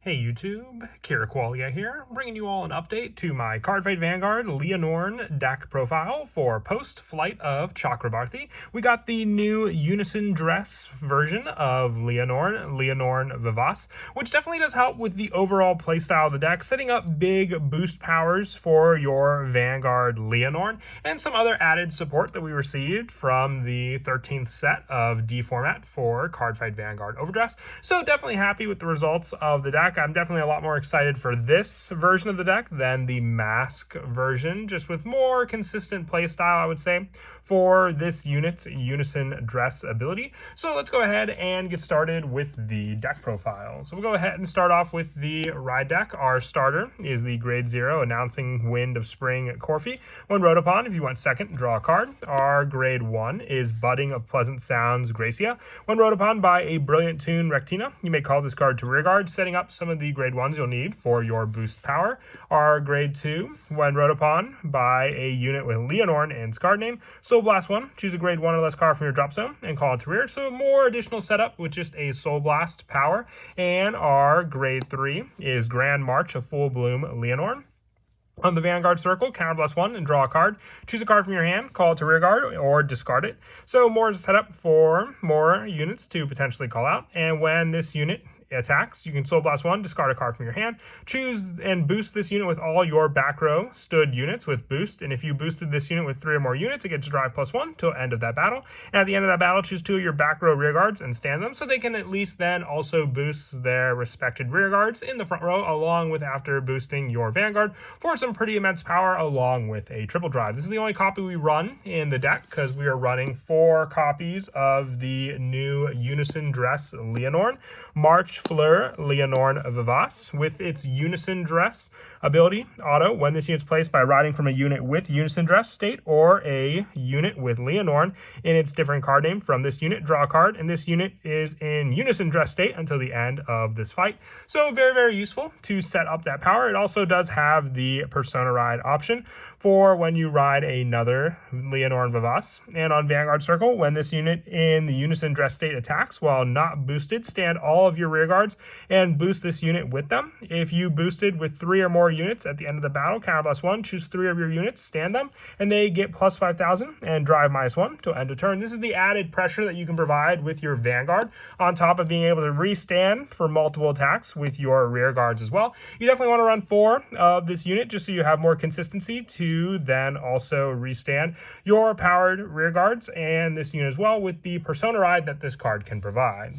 Hey YouTube, Qualia here, bringing you all an update to my Cardfight Vanguard Lianorn deck profile for post-flight of Chakrabarthi. We got the new Unison Dress version of Lianorn Vivas, which definitely does help with the overall playstyle of the deck, setting up big boost powers for your Vanguard Lianorn, and some other added support that we received from the 13th set of D format for Cardfight Vanguard Overdress. So definitely happy with the results of the deck. I'm definitely a lot more excited for this version of the deck than the Mask version, just with more consistent playstyle, I would say, for this unit's Unison Dress ability. So let's go ahead and get started with the deck profile. So we'll go ahead and start off with the ride deck. Our starter is the Grade 0 Announcing Wind of Spring Corfi. When rode upon, if you want second, draw a card. Our Grade 1 is Budding of Pleasant Sounds Gracia. When rode upon by a Brilliant Tune Rectina, you may call this card to rearguard, setting up some of the Grade 1s you'll need for your boost power. Our Grade 2, when rode upon by a unit with Lianorn and its card name, Soul Blast 1, choose a Grade 1 or less card from your drop zone and call it to rear. So more additional setup with just a Soul Blast power. And our Grade 3 is Grand March of Full Bloom Lianorn. On the Vanguard circle, counterblast 1 and draw a card. Choose a card from your hand, call it to rearguard, or discard it. So more setup for more units to potentially call out. And when this unit attacks, you can Soul Blast 1, discard a card from your hand, choose and boost this unit with all your back row stood units with boost, and if you boosted this unit with 3 or more units, it gets drive +1 till end of that battle. And at the end of that battle, choose 2 of your back row rear guards and stand them, so they can at least then also boost their respected rear guards in the front row, along with after boosting your Vanguard for some pretty immense power, along with a triple drive. This is the only copy we run in the deck, because we are running 4 copies of the new Unison Dress Lianorn. March Fleur Lianorn Vivas with its Unison Dress ability auto. When this unit is placed by riding from a unit with Unison Dress state or a unit with Lianorn in its different card name from this unit, draw a card, and this unit is in Unison Dress state until the end of this fight. So very, very useful to set up that power. It also does have the Persona Ride option for when you ride another Lianorn Vivas. And on Vanguard Circle, when this unit in the Unison Dress state attacks while not boosted, stand all of your rear guards and boost this unit with them. If you boosted with 3 or more units at the end of the battle, counterblast 1, choose 3 of your units, stand them, and they get plus 5,000 and drive -1 till end of turn. This is the added pressure that you can provide with your Vanguard, on top of being able to restand for multiple attacks with your rear guards as well. You definitely want to run 4 of this unit just so you have more consistency to then also restand your powered rear guards and this unit as well with the Persona Ride that this card can provide.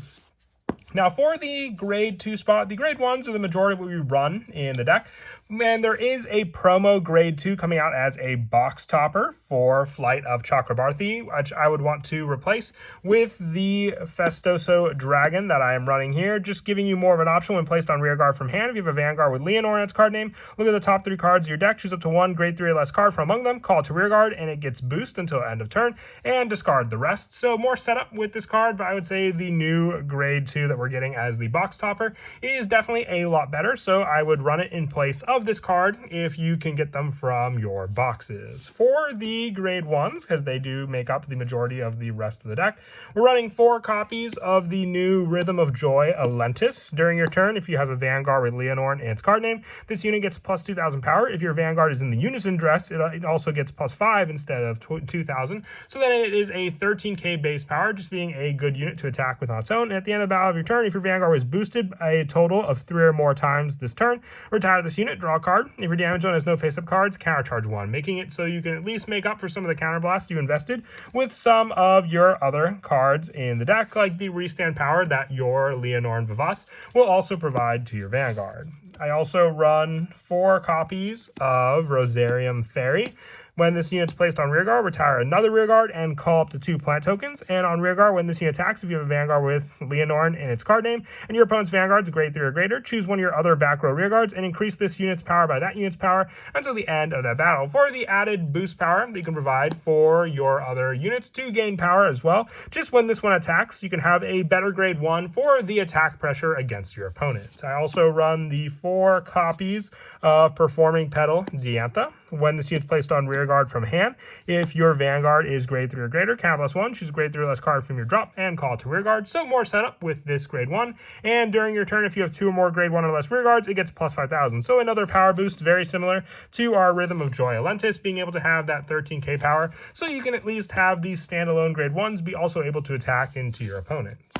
Now for the Grade 2 spot, the Grade 1s are the majority of what we run in the deck, and there is a promo Grade 2 coming out as a box topper for Flight of Chakrabarthi, which I would want to replace with the Festoso Dragon that I am running here, just giving you more of an option when placed on rearguard from hand. If you have a Vanguard with Lianorn in its card name, look at the top 3 cards of your deck, choose up to 1 Grade 3 or less card from among them, call it to rearguard, and it gets boost until end of turn, and discard the rest. So more setup with this card, but I would say the new Grade 2 that we're getting as the box topper is definitely a lot better, so I would run it in place of this card if you can get them from your boxes. For the Grade 1s, because they do make up the majority of the rest of the deck, we're running 4 copies of the new Rhythm of Joy Alentis. During your turn, if you have a Vanguard with Lianorn and its card name, this unit gets plus 2,000 power. If your Vanguard is in the Unison Dress, it also gets plus 5 instead of 2,000, so then it is a 13k base power, just being a good unit to attack with on its own. And at the end of the battle of your turn, if your Vanguard was boosted a total of 3 or more times this turn, retire this unit, draw a card. If your damage zone has no face-up cards, countercharge 1, making it so you can at least make up for some of the counterblasts you invested with some of your other cards in the deck, like the restand power that your Lianorn Vivas will also provide to your Vanguard. I also run 4 copies of Rosarium Fairy. When this unit is placed on rearguard, retire another rearguard and call up to 2 plant tokens. And on rearguard, when this unit attacks, if you have a Vanguard with Lianorn in its card name, and your opponent's Vanguard is Grade 3 or greater, choose one of your other back row rearguards and increase this unit's power by that unit's power until the end of that battle. For the added boost power that you can provide for your other units to gain power as well, just when this one attacks, you can have a better Grade 1 for the attack pressure against your opponent. I also run the 4 copies of Performing Petal Diantha when this unit's placed on rear guard from hand, if your Vanguard is grade 3 or greater, count +1, choose a grade 3 or less card from your drop, and call it to rear guard. So more setup with this grade 1. And during your turn, if you have 2 or more grade 1 or less rear guards, it gets +5,000. So another power boost, very similar to our Rhythm of Joy Alentis, being able to have that 13k power. So you can at least have these standalone grade 1s be also able to attack into your opponents.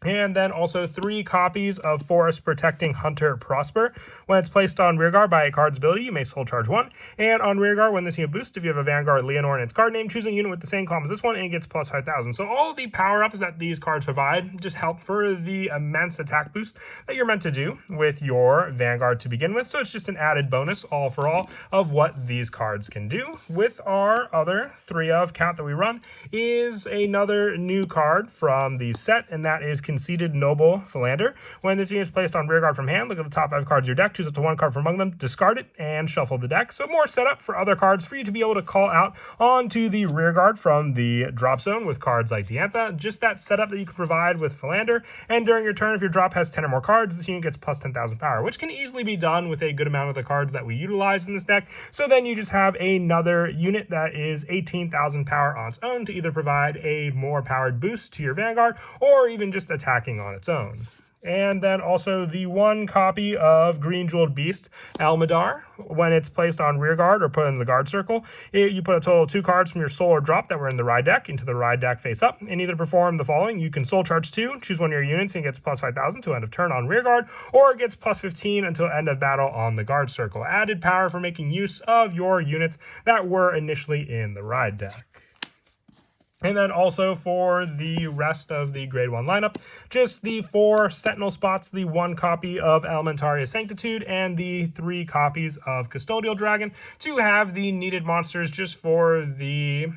And then also 3 copies of Forest Protecting Hunter Prosper. When it's placed on rearguard by a card's ability, you may soul charge 1. And on rearguard, when this unit boosts, if you have a Vanguard Lianorn and its card name, choose a unit with the same column as this one, and it gets +5,000. So all of the power-ups that these cards provide just help for the immense attack boost that you're meant to do with your Vanguard to begin with. So it's just an added bonus, all for all, of what these cards can do. With our other 3 of count that we run is another new card from the set, and that is Conceited Noble Philander. When this unit is placed on rearguard from hand, look at the top 5 cards of your deck, choose up to 1 card from among them, discard it, and shuffle the deck. So more setup for other cards for you to be able to call out onto the rearguard from the drop zone with cards like Diantha. Just that setup that you can provide with Philander. And during your turn, if your drop has 10 or more cards, this unit gets +10,000 power, which can easily be done with a good amount of the cards that we utilize in this deck. So then you just have another unit that is 18,000 power on its own to either provide a more powered boost to your Vanguard or even just attacking on its own. And then also the 1 copy of Green Jeweled Beast, Almadar. When it's placed on rear guard or put in the guard circle, you put a total of 2 cards from your soul or drop that were in the ride deck into the ride deck face up, and either perform the following. You can soul charge 2, choose one of your units, and it gets +5,000 to end of turn on rear guard, or it gets +15 until end of battle on the guard circle. Added power for making use of your units that were initially in the ride deck. And then also for the rest of the grade 1 lineup, just the 4 Sentinel spots, the 1 copy of Elementaria Sanctitude, and the 3 copies of Custodial Dragon to have the needed monsters just for the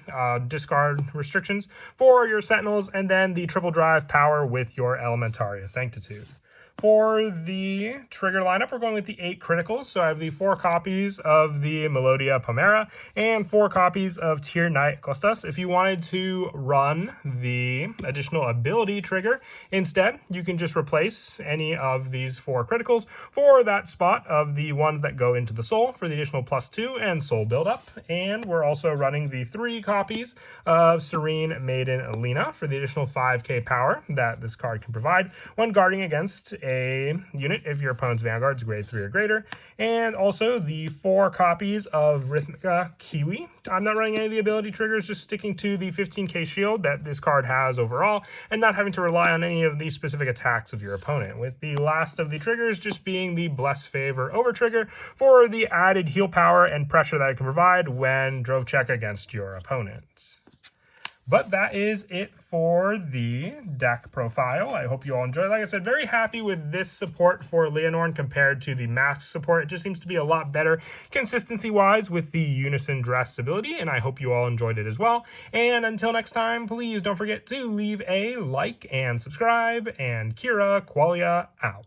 discard restrictions for your Sentinels, and then the triple drive power with your Elementaria Sanctitude. For the trigger lineup, we're going with the 8 criticals. So I have the 4 copies of the Melodia Pomera and 4 copies of Tyr Knight Costas. If you wanted to run the additional ability trigger instead, you can just replace any of these 4 criticals for that spot of the ones that go into the soul for the additional +2 and soul buildup. And we're also running the 3 copies of Serene Maiden Lena for the additional 5k power that this card can provide when guarding against a unit if your opponent's Vanguard is grade 3 or greater, and also the 4 copies of Rhythmica Kiwi. I'm not running any of the ability triggers, just sticking to the 15k shield that this card has overall, and not having to rely on any of the specific attacks of your opponent, with the last of the triggers just being the Bless Favor over trigger for the added heal power and pressure that it can provide when drove check against your opponents. But that is it for the deck profile. I hope you all enjoyed. Like I said, very happy with this support for Lianorn compared to the max support. It just seems to be a lot better consistency-wise with the Unison Dress ability, and I hope you all enjoyed it as well. And until next time, please don't forget to leave a like and subscribe, and Kira Qualia out.